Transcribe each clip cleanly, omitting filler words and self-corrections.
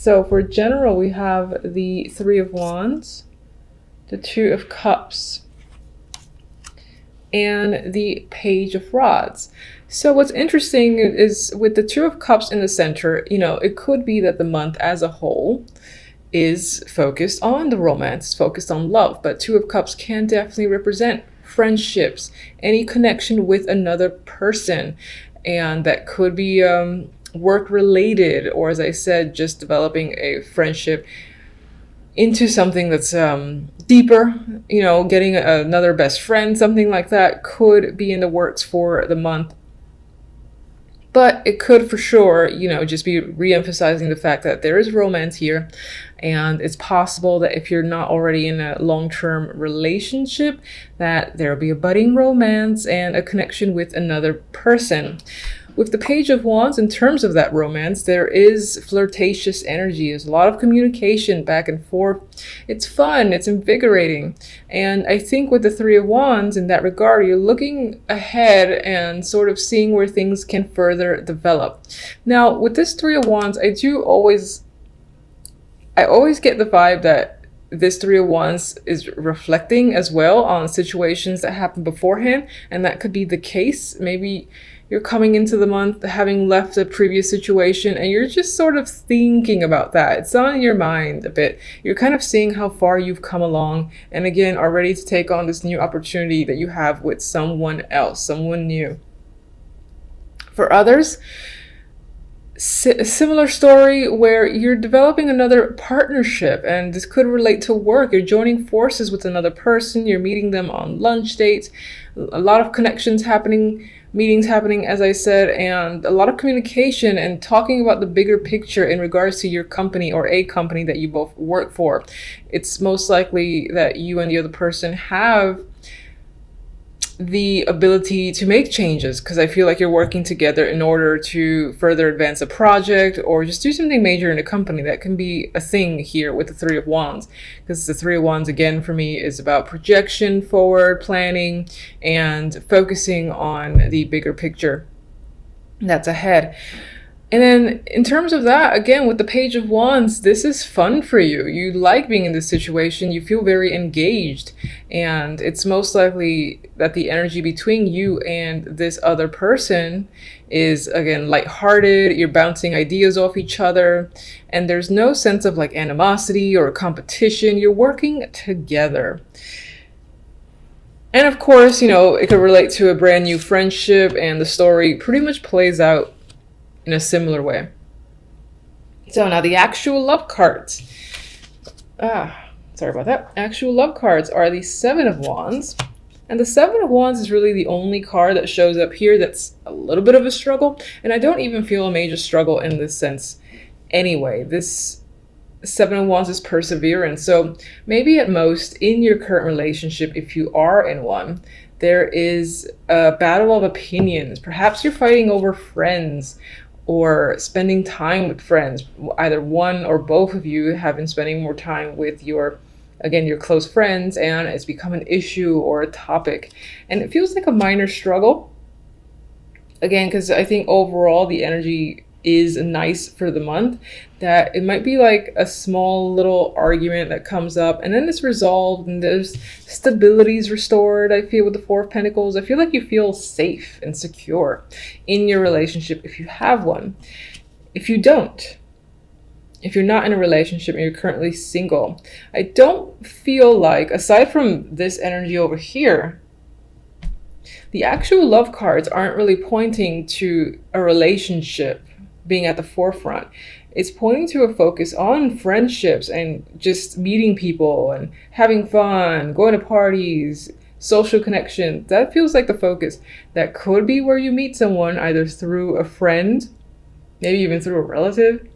So for general, we have the Three of Wands, the Two of Cups, and the Page of Rods. So what's interesting is with the Two of Cups in the center, you know, it could be that the month as a whole is focused on the romance, focused on love, but Two of Cups can definitely represent friendships, any connection with another person, and that could be work related, or as I said, just developing a friendship into something that's deeper, you know, getting another best friend, something like that could be in the works for the month. But it could for sure, you know, just be re-emphasizing the fact that there is romance here. And it's possible that if you're not already in a long-term relationship, that there'll be a budding romance and a connection with another person. With the Page of Wands, in terms of that romance, there is flirtatious energy. There's a lot of communication back and forth. It's fun, it's invigorating. And I think with the Three of Wands, in that regard, you're looking ahead and sort of seeing where things can further develop. Now, with this Three of Wands, I always get the vibe that this Three of Wands is reflecting as well on situations that happened beforehand, and that could be the case. Maybe you're coming into the month having left a previous situation and you're just sort of thinking about that. It's on your mind a bit. You're kind of seeing how far you've come along, and again are ready to take on this new opportunity that you have with someone else, someone new. For others, a similar story where you're developing another partnership, and this could relate to work. You're joining forces with another person, you're meeting them on lunch dates, a lot of connections happening, meetings happening, as I said, and a lot of communication and talking about the bigger picture in regards to your company or a company that you both work for. It's most likely that you and the other person have the ability to make changes, because I feel like you're working together in order to further advance a project or just do something major in a company. That can be a thing here with the Three of Wands, because the Three of Wands, again, for me is about projection, forward planning, and focusing on the bigger picture that's ahead. And then in terms of that, again, with the Page of Wands, this is fun for you. You like being in this situation. You feel very engaged. And it's most likely that the energy between you and this other person is, again, lighthearted. You're bouncing ideas off each other. And there's no sense of like animosity or competition. You're working together. And of course, you know, it could relate to a brand new friendship, and the story pretty much plays out in a similar way. So now the actual love cards. Sorry about that. Actual love cards are the Seven of Wands. And the Seven of Wands is really the only card that shows up here that's a little bit of a struggle. And I don't even feel a major struggle in this sense anyway. This Seven of Wands is perseverance. So maybe at most in your current relationship, if you are in one, there is a battle of opinions. Perhaps you're fighting over friends, or spending time with friends. Either one or both of you have been spending more time with your close friends, and it's become an issue or a topic. And it feels like a minor struggle. Again, because I think overall the energy is nice for the month, that it might be like a small little argument that comes up and then it's resolved and there's stability is restored. I feel with the Four of Pentacles, I feel like you feel safe and secure in your relationship if you have one. If you don't, if you're not in a relationship and you're currently single, I don't feel like, aside from this energy over here, the actual love cards aren't really pointing to a relationship being at the forefront. It's pointing to a focus on friendships and just meeting people and having fun, going to parties, social connection. That feels like the focus. That could be where you meet someone, either through a friend, maybe even through a relative,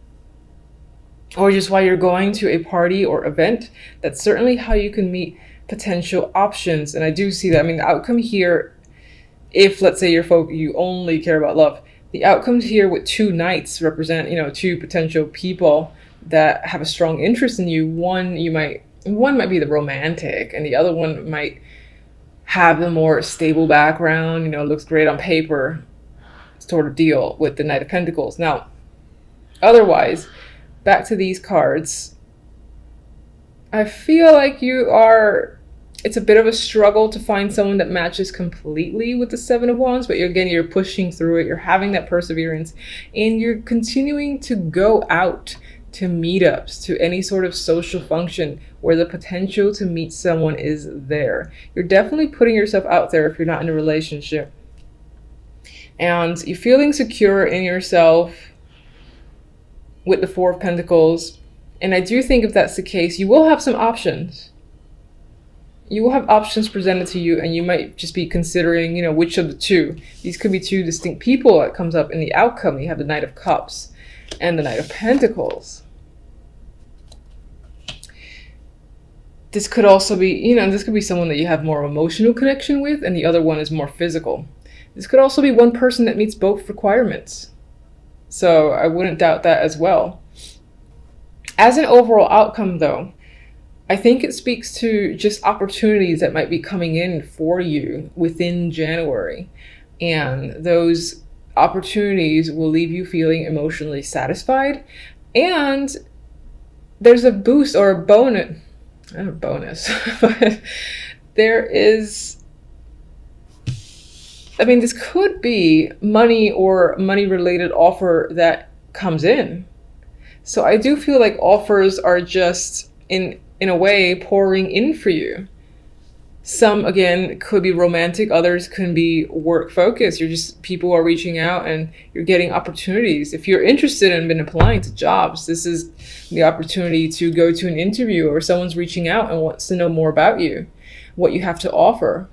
or just while you're going to a party or event. That's certainly how you can meet potential options. And I do see that. I mean, the outcome here, if let's say you only care about love, the outcomes here with two knights represent, you know, two potential people that have a strong interest in you. One might be the romantic, and the other one might have the more stable background, you know, looks great on paper sort of deal with the Knight of Pentacles. Now, otherwise, back to these cards, I feel like it's a bit of a struggle to find someone that matches completely with the Seven of Wands, but you're pushing through it, you're having that perseverance, and you're continuing to go out to meetups, to any sort of social function where the potential to meet someone is there. You're definitely putting yourself out there if you're not in a relationship. And you're feeling secure in yourself with the Four of Pentacles. And I do think if that's the case, you will have some options. You will have options presented to you, and you might just be considering, which of the two. These could be two distinct people that comes up in the outcome. You have the Knight of Cups and the Knight of Pentacles. This could also be, this could be someone that you have more emotional connection with, and the other one is more physical. This could also be one person that meets both requirements. So I wouldn't doubt that as well. As an overall outcome, though, I think it speaks to just opportunities that might be coming in for you within January. And those opportunities will leave you feeling emotionally satisfied. And there's a boost or a bonus, not a bonus, but there is, this could be money or money-related offer that comes in. So I do feel like offers are just, in a way, pouring in for you. Some, again, could be romantic. Others can be work-focused. People are reaching out and you're getting opportunities. If you're interested and been applying to jobs, this is the opportunity to go to an interview, or someone's reaching out and wants to know more about you, what you have to offer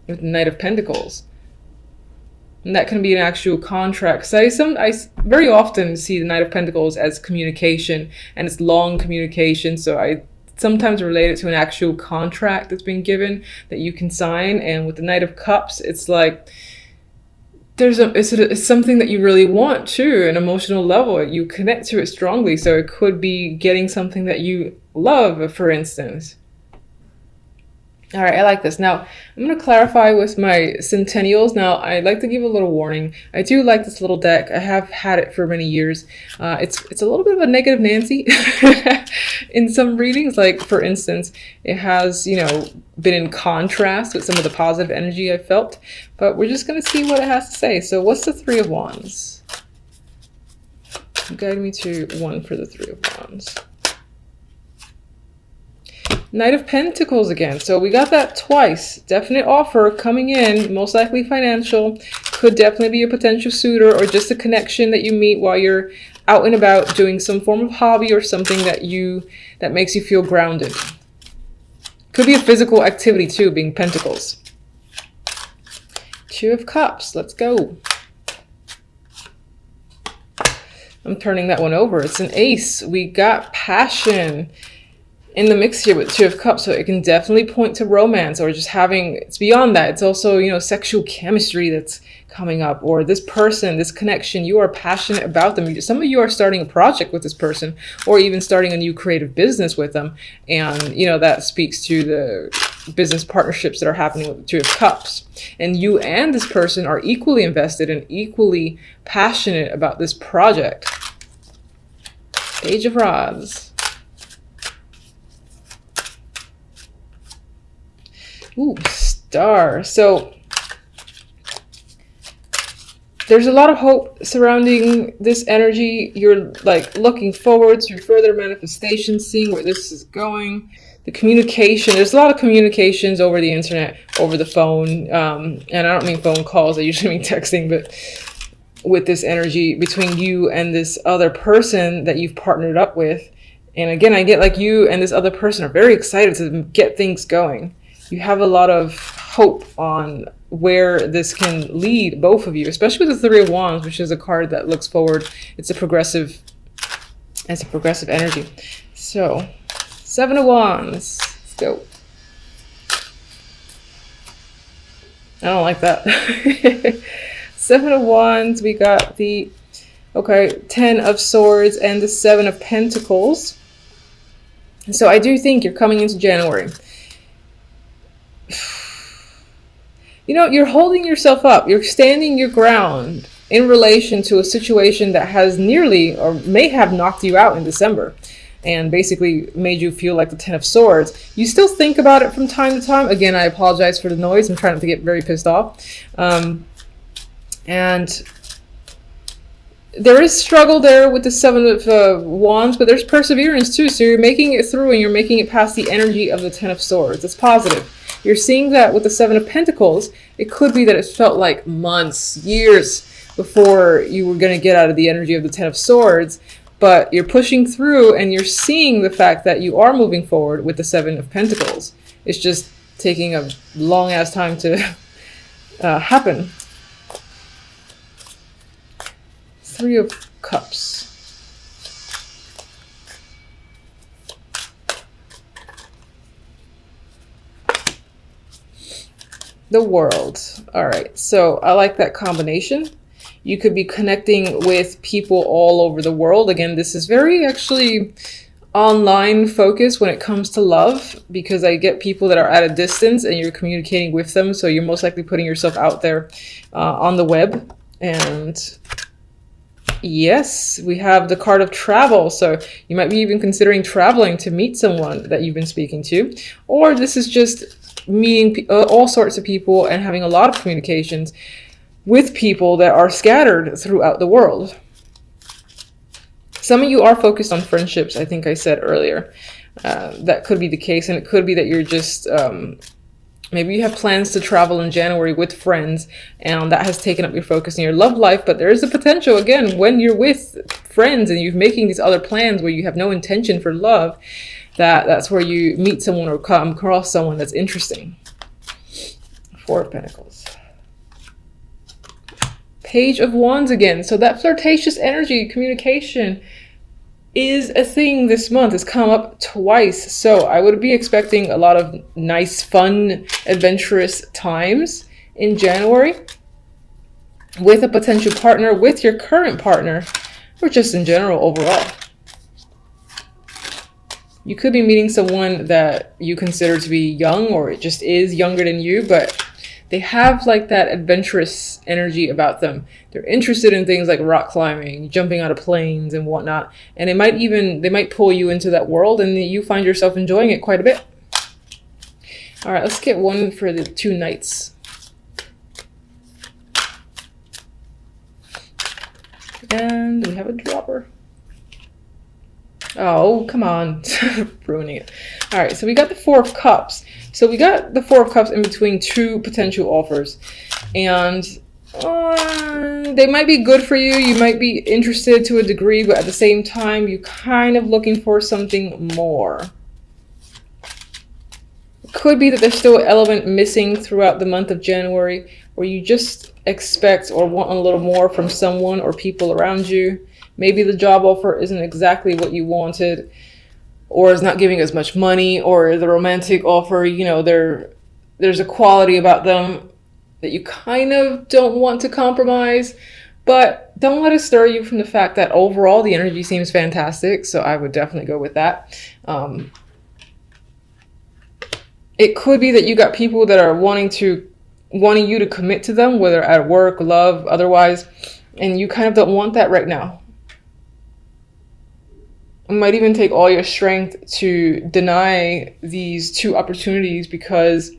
with the Knight of Pentacles. And that can be an actual contract. So I very often see the Knight of Pentacles as communication, and it's long communication. So I sometimes relate it to an actual contract that's been given that you can sign. And with the Knight of Cups, it's like it's something that you really want too, an emotional level. You connect to it strongly. So it could be getting something that you love, for instance. All right, I like this. Now, I'm going to clarify with my centennials. Now, I'd like to give a little warning. I do like this little deck. I have had it for many years. It's a little bit of a negative Nancy in some readings. Like, for instance, it has, been in contrast with some of the positive energy I felt. But we're just going to see what it has to say. So what's the Three of Wands? Guide me to one for the Three of Wands. Knight of Pentacles again. So we got that twice. Definite offer coming in, most likely financial. Could definitely be a potential suitor, or just a connection that you meet while you're out and about doing some form of hobby or something that makes you feel grounded. Could be a physical activity too, being Pentacles. Two of Cups. Let's go. I'm turning that one over. It's an ace. We got passion in the mix here with Two of Cups, so it can definitely point to romance, or just it's beyond that. It's also, sexual chemistry that's coming up, or this person, this connection, you are passionate about them. Some of you are starting a project with this person, or even starting a new creative business with them. And, that speaks to the business partnerships that are happening with the Two of Cups. And you and this person are equally invested and equally passionate about this project. Page of Rods. Ooh, Star. So there's a lot of hope surrounding this energy. You're like looking forward to further manifestation, seeing where this is going. The communication, there's a lot of communications over the internet, over the phone. And I don't mean phone calls, I usually mean texting, but with this energy between you and this other person that you've partnered up with. And again, I get like you and this other person are very excited to get things going. You have a lot of hope on where this can lead both of you, especially with the Three of Wands, which is a card that looks forward. It's a progressive energy. So, Seven of Wands. Let's go. I don't like that. Seven of Wands. We got the, Ten of Swords and the Seven of Pentacles. So I do think you're coming into January. You're holding yourself up. You're standing your ground. in relation to a situation that has nearly or may have knocked you out in December and basically made you feel like the Ten of Swords. You still think about it from time to time. Again, I apologize for the noise. I'm trying not to get very pissed off. And there is struggle there with the Seven of Wands, but there's perseverance too. So you're making it through and you're making it past the energy of the Ten of Swords. It's positive. You're seeing that with the Seven of Pentacles. It could be that it felt like months, years before you were going to get out of the energy of the Ten of Swords, but you're pushing through and you're seeing the fact that you are moving forward with the Seven of Pentacles. It's just taking a long ass time to happen. Three of Cups. The World. All right, so I like that combination. You could be connecting with people all over the world. Again, this is very actually online focused when it comes to love, because I get people that are at a distance and you're communicating with them. So you're most likely putting yourself out there on the web. And yes, we have the card of travel. So you might be even considering traveling to meet someone that you've been speaking to. Or this is just meeting all sorts of people and having a lot of communications with people that are scattered throughout the world. Some of you are focused on friendships, I think I said earlier. That could be the case, and it could be that you're just, maybe you have plans to travel in January with friends, and that has taken up your focus in your love life. But there is a potential, again, when you're with friends and you're making these other plans where you have no intention for love, that's where you meet someone or come across someone that's interesting. Four of Pentacles. Page of Wands again. So that flirtatious energy, communication, is a thing this month. It's come up twice. So I would be expecting a lot of nice, fun, adventurous times in January with a potential partner, with your current partner, or just in general overall. You could be meeting someone that you consider to be young, or it just is younger than you, but they have like that adventurous energy about them. They're interested in things like rock climbing, jumping out of planes and whatnot. And they might pull you into that world and you find yourself enjoying it quite a bit. All right, let's get one for the two Knights. And we have a dropper. Oh, come on. Ruining it. All right, so we got the Four of Cups. So we got the Four of Cups in between two potential offers. And they might be good for you. You might be interested to a degree, but at the same time, you're kind of looking for something more. It could be that there's still an element missing throughout the month of January where you just expect or want a little more from someone or people around you. Maybe the job offer isn't exactly what you wanted, or is not giving as much money, or the romantic offer, you know, there's a quality about them that you kind of don't want to compromise. But don't let it stir you from the fact that overall the energy seems fantastic. So I would definitely go with that. It could be that you got people that are wanting you to commit to them, whether at work, love, otherwise, and you kind of don't want that right now. It might even take all your strength to deny these two opportunities because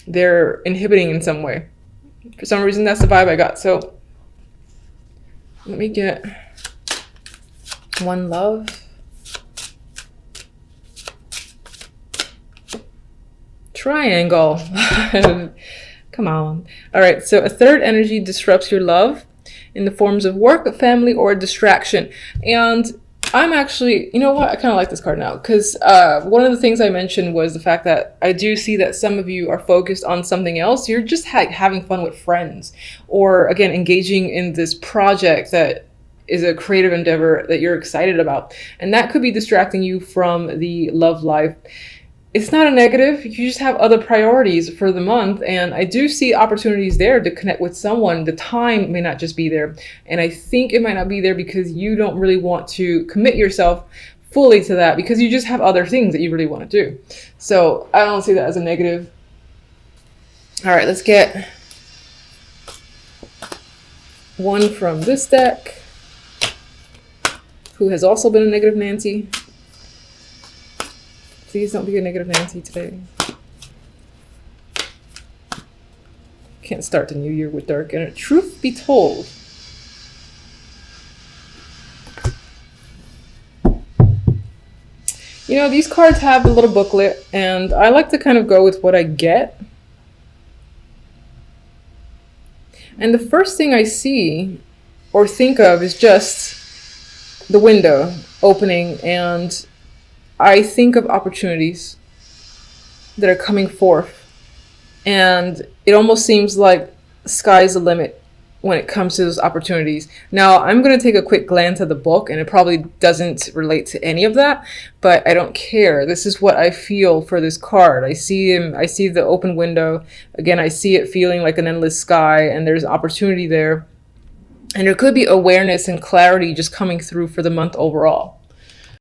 they're inhibiting in some way. For some reason, that's the vibe I got. So let me get one love. Triangle. Come on. All right, so a third energy disrupts your love in the forms of work, family, or a distraction. And I'm actually, you know what? I kind of like this card now because one of the things I mentioned was the fact that I do see that some of you are focused on something else. You're just having fun with friends, or again, engaging in this project that is a creative endeavor that you're excited about. And that could be distracting you from the love life. It's not a negative. You just have other priorities for the month. And I do see opportunities there to connect with someone. The time may not just be there. And I think it might not be there because you don't really want to commit yourself fully to that because you just have other things that you really want to do. So I don't see that as a negative. All right, let's get one from this deck, who has also been a negative Nancy. Please don't be a negative Nancy today. Can't start the new year with dark energy. Truth be told, you know, these cards have a little booklet, and I like to kind of go with what I get. And the first thing I see or think of is just the window opening, and I think of opportunities that are coming forth. And it almost seems like sky's the limit when it comes to those opportunities. Now, I'm going to take a quick glance at the book, and it probably doesn't relate to any of that, but I don't care. This is what I feel for this card. I see him, I see the open window. Again, I see it feeling like an endless sky, and there's opportunity there. And there could be awareness and clarity just coming through for the month overall.